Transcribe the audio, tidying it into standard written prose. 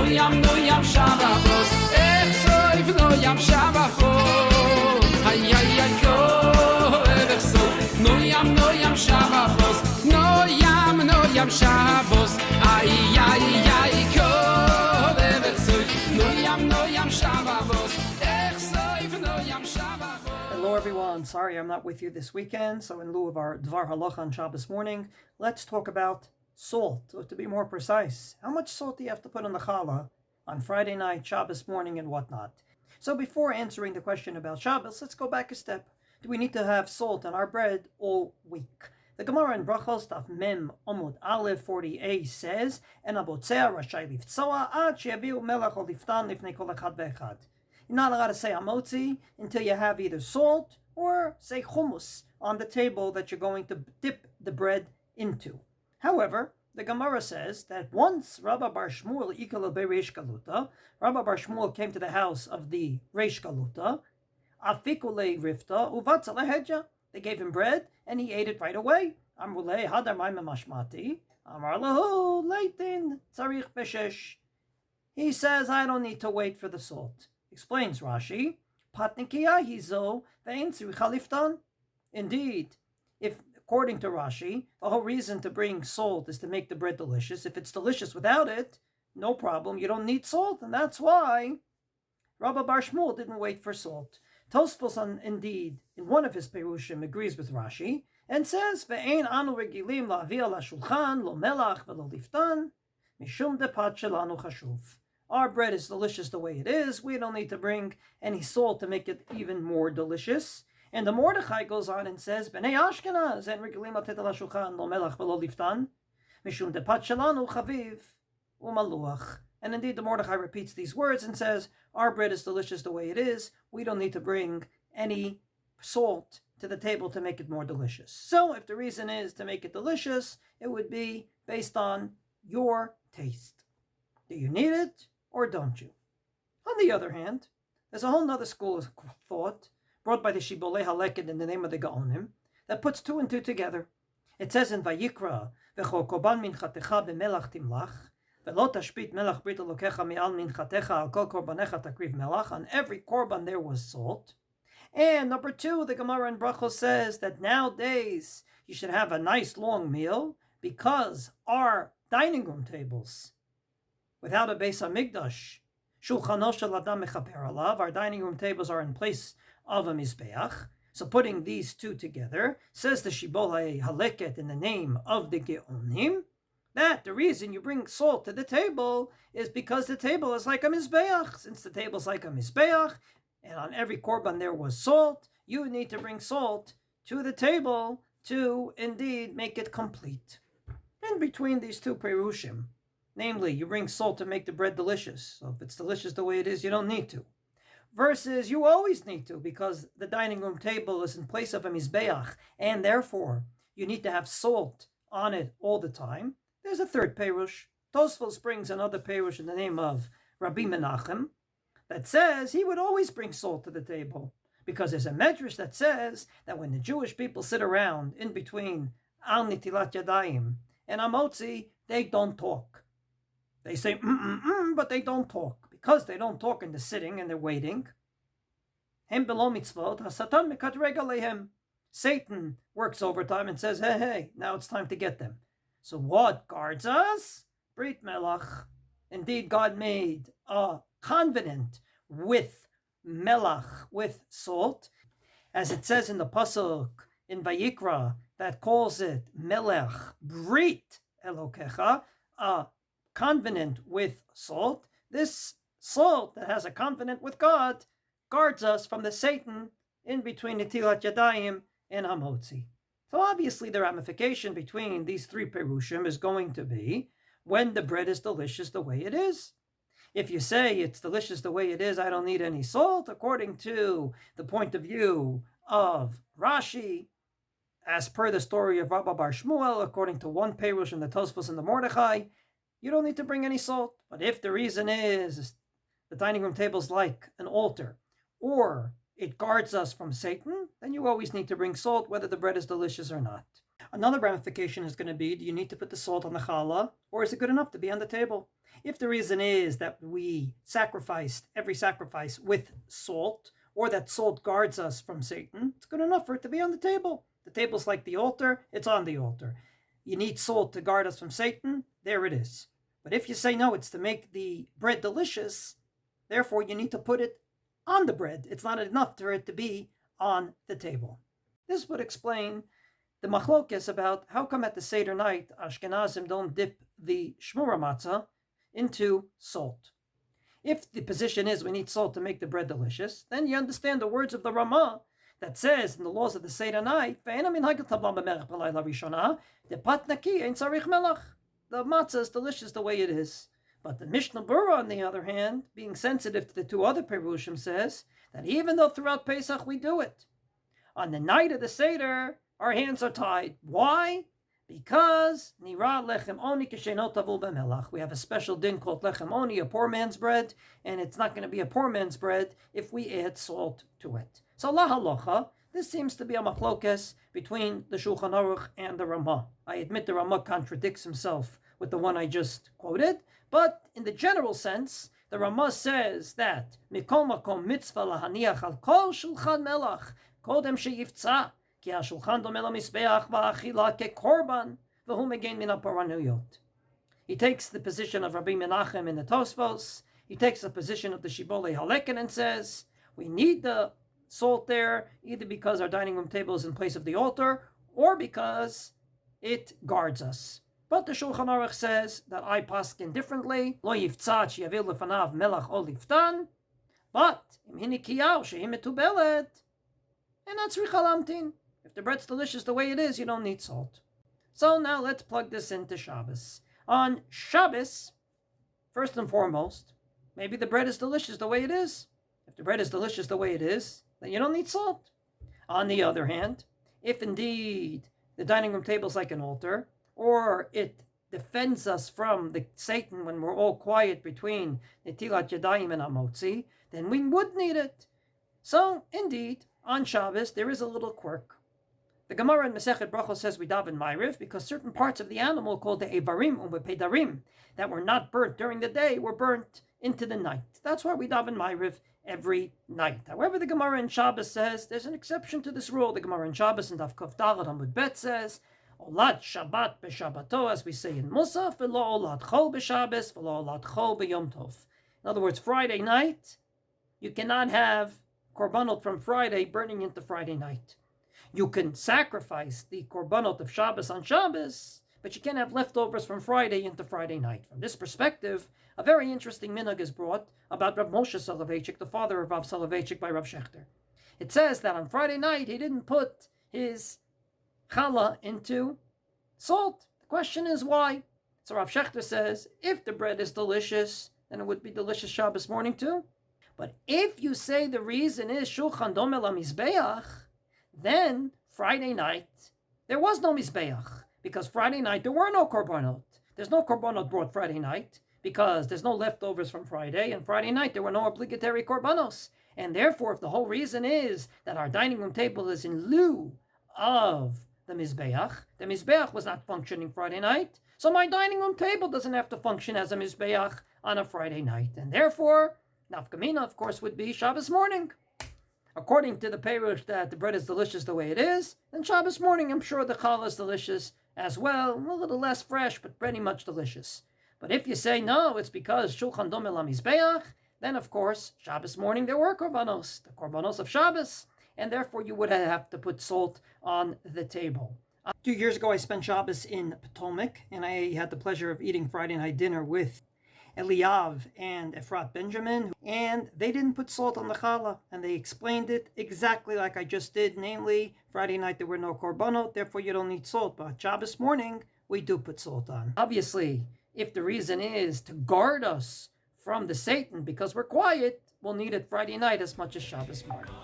no yam Shabbat. Ech soif no yam Shabbat. Ay ay ay ko ech soif no yam Shabbat. No yam Shabbat. Ay ay ay ko ech soif no yam Shabbat. Ech soif no yam Shabbat. Hello everyone, sorry I'm not with you this weekend, so in lieu of our Dvar Halacha on Shabbos morning, let's talk about salt, or to be more precise, how much salt do you have to put on the challah on Friday night, Shabbos morning, and whatnot. So before answering the question about Shabbos, let's go back a step. Do we need to have salt on our bread all week? The Gemara in Brachos, Daf Mem Amud Aleph 40a says, "En abotzea rashai liftzoa ad sheyaviu melach o liftan lifnei kol echad ve'echad." You're not allowed to say amotzi until you have either salt or say hummus on the table that you're going to dip the bread into. However, the Gemara says that once Rabba Bar Shmuel ikal be Reish Galuta, Rabba Bar Shmuel came to the house of the Reish Galuta, afikule rifta uvatza lehedja. They gave him bread and he ate it right away. Amrulei hadar ma'im mashmati. Amar lahu leitin tzarich beshesh. He says, I don't need to wait for the salt. Explains Rashi, Patnikiya hizo ve'in tzricha liftan. Indeed, if according to Rashi, the whole reason to bring salt is to make the bread delicious. If it's delicious without it, no problem. You don't need salt, and that's why Rabba Bar Shmuel didn't wait for salt. Tosfos, indeed, in one of his perushim, agrees with Rashi and says, "Ve'ein anu regilim la'avia la'shulchan lo melach ve'lo liftan mishum depat shelanu chashuv." Our bread is delicious the way it is. We don't need to bring any salt to make it even more delicious. And the Mordechai goes on and says, "Bnei Ashkenaz en regilim latet al hashulchan lo melach ve'lo liftan mishum depat shelanu chaviv u'maluach." And indeed, the Mordechai repeats these words and says, our bread is delicious the way it is. We don't need to bring any salt to the table to make it more delicious. So if the reason is to make it delicious, it would be based on your taste. Do you need it or don't you? On the other hand, there's a whole other school of thought brought by the Shibolei Haleket in the name of the Gaonim that puts two and two together. It says in Vayikra, "V'chol korban minchatecha b'melach timlach." On every korban there was salt. And number two, the Gemara in Brachos says that nowadays you should have a nice long meal because our dining room tables, without a Beis HaMikdash, shulchano shel adam mechaper alav, our dining room tables are in place of a mizbeach. So putting these two together, says the Shibolei Haleket in the name of the Geonim, that the reason you bring salt to the table is because the table is like a mizbeach. Since the table is like a mizbeach, and on every korban there was salt, you need to bring salt to the table to indeed make it complete. In between these two perushim, namely, you bring salt to make the bread delicious. So if it's delicious the way it is, you don't need to. Versus you always need to because the dining room table is in place of a mizbeach, and therefore you need to have salt on it all the time. There's a third perush. Tosfos brings another perush in the name of Rabbi Menachem that says he would always bring salt to the table because there's a medrash that says that when the Jewish people sit around in between Al Nitilat Yadayim and Amotzi, they don't talk. They say but they don't talk. Because they don't talk in the sitting and they're waiting. Hem belo mitzvot hasatan mekat regalehem. Satan works overtime and says, hey, now it's time to get them. So what guards us? Brit Melach. Indeed, God made a covenant with Melach, with salt, as it says in the pasuk in Vayikra that calls it Melech Brit Elokecha, a covenant with salt. This salt that has a covenant with God guards us from the Satan in between Netilat Yadayim and Hamotzi. So obviously the ramification between these three perushim is going to be when the bread is delicious the way it is. If you say it's delicious the way it is, I don't need any salt, according to the point of view of Rashi, as per the story of Rabba Bar Shmuel, according to one perush in the Tosfos and the Mordechai, you don't need to bring any salt. But if the reason is the dining room table is like an altar, or it guards us from Satan, then you always need to bring salt, whether the bread is delicious or not. Another ramification is going to be, do you need to put the salt on the challah, or is it good enough to be on the table? If the reason is that we sacrificed every sacrifice with salt, or that salt guards us from Satan, it's good enough for it to be on the table. The table's like the altar, it's on the altar. You need salt to guard us from Satan, there it is. But if you say no, it's to make the bread delicious, therefore you need to put it on the bread. It's not enough for it to be on the table. This would explain the machlokas about how come at the Seder night Ashkenazim don't dip the shmura matzah into salt. If the position is we need salt to make the bread delicious, then you understand the words of the Ramah that says in the laws of the Seder night, the matzah is delicious the way it is. But the Mishnah Berurah, on the other hand, being sensitive to the two other Perushim, says that even though throughout Pesach we do it, on the night of the Seder, our hands are tied. Why? Because nira lechem oni k'sheinot tavul b'melach. We have a special din called lechem oni, a poor man's bread, and it's not going to be a poor man's bread if we add salt to it. So la halacha, this seems to be a machlokes between the Shulchan Aruch and the Ramah. I admit the Ramah contradicts himself with the one I just quoted, but in the general sense, the Ramah says that mikol makom mitzvah lahaniach al kol shulchan melach kodem sheyiftzah. He takes the position of Rabbi Menachem in the Tosfos. He takes the position of the Shibbolei Haleken and says, we need the salt there, either because our dining room table is in place of the altar, or because it guards us. But the Shulchan Aruch says that I paskin differently. Lo yiftzat sheyavil lefanav melach o liftan, but im hinikiyah shehi metubelet, and that's richalamtin. If the bread's delicious the way it is, you don't need salt. So now let's plug this into Shabbos. On Shabbos, first and foremost, maybe the bread is delicious the way it is. If the bread is delicious the way it is, then you don't need salt. On the other hand, if indeed the dining room table is like an altar, or it defends us from the Satan when we're all quiet between Netilat Yadayim and Amotzi, then we would need it. So, indeed, on Shabbos, there is a little quirk. The Gemara in Masechet Brachos says we daven Ma'ariv because certain parts of the animal called the Evarim Pedarim that were not burnt during the day were burnt into the night. That's why we daven Ma'ariv every night. However, the Gemara in Shabbos says there's an exception to this rule. The Gemara in Shabbos in Daf Kuf Daled Amud Bet says, Olat Shabbat b'Shabbato, as we say in Musaf, v'lo Olat Chol b'Shabbos, v'lo Olat Chol b'Yom Tov. In other words, Friday night, you cannot have korbanot from Friday burning into Friday night. You can sacrifice the korbanot of Shabbos on Shabbos, but you can't have leftovers from Friday into Friday night. From this perspective, a very interesting minhag is brought about Rav Moshe Soloveitchik, the father of Rav Soloveitchik, by Rav Shechter. It says that on Friday night he didn't put his challah into salt. The question is why? So Rav Shechter says, if the bread is delicious, then it would be delicious Shabbos morning too. But if you say the reason is Shulchan Domel HaMizbeach, then Friday night, there was no Mizbeach, because Friday night there were no korbanot. There's no korbanot brought Friday night, because there's no leftovers from Friday, and Friday night there were no obligatory korbanos. And therefore, if the whole reason is that our dining room table is in lieu of the Mizbeach was not functioning Friday night, so my dining room table doesn't have to function as a Mizbeach on a Friday night. And therefore, Nafkamina, of course, would be Shabbos morning. According to the Perush that the bread is delicious the way it is, then Shabbos morning, I'm sure the challah is delicious as well. A little less fresh, but pretty much delicious. But if you say no, it's because Shulchan Domel HaMizbeach, then of course, Shabbos morning there were korbanos, the korbanos of Shabbos, and therefore you would have to put salt on the table. 2 years ago, I spent Shabbos in Potomac, and I had the pleasure of eating Friday night dinner with Eliav and Efrat Benjamin, and they didn't put salt on the challah, and they explained it exactly like I just did, namely, Friday night there were no korbanot, therefore you don't need salt, but Shabbos morning, we do put salt on. Obviously, if the reason is to guard us from the Satan because we're quiet, we'll need it Friday night as much as Shabbos morning.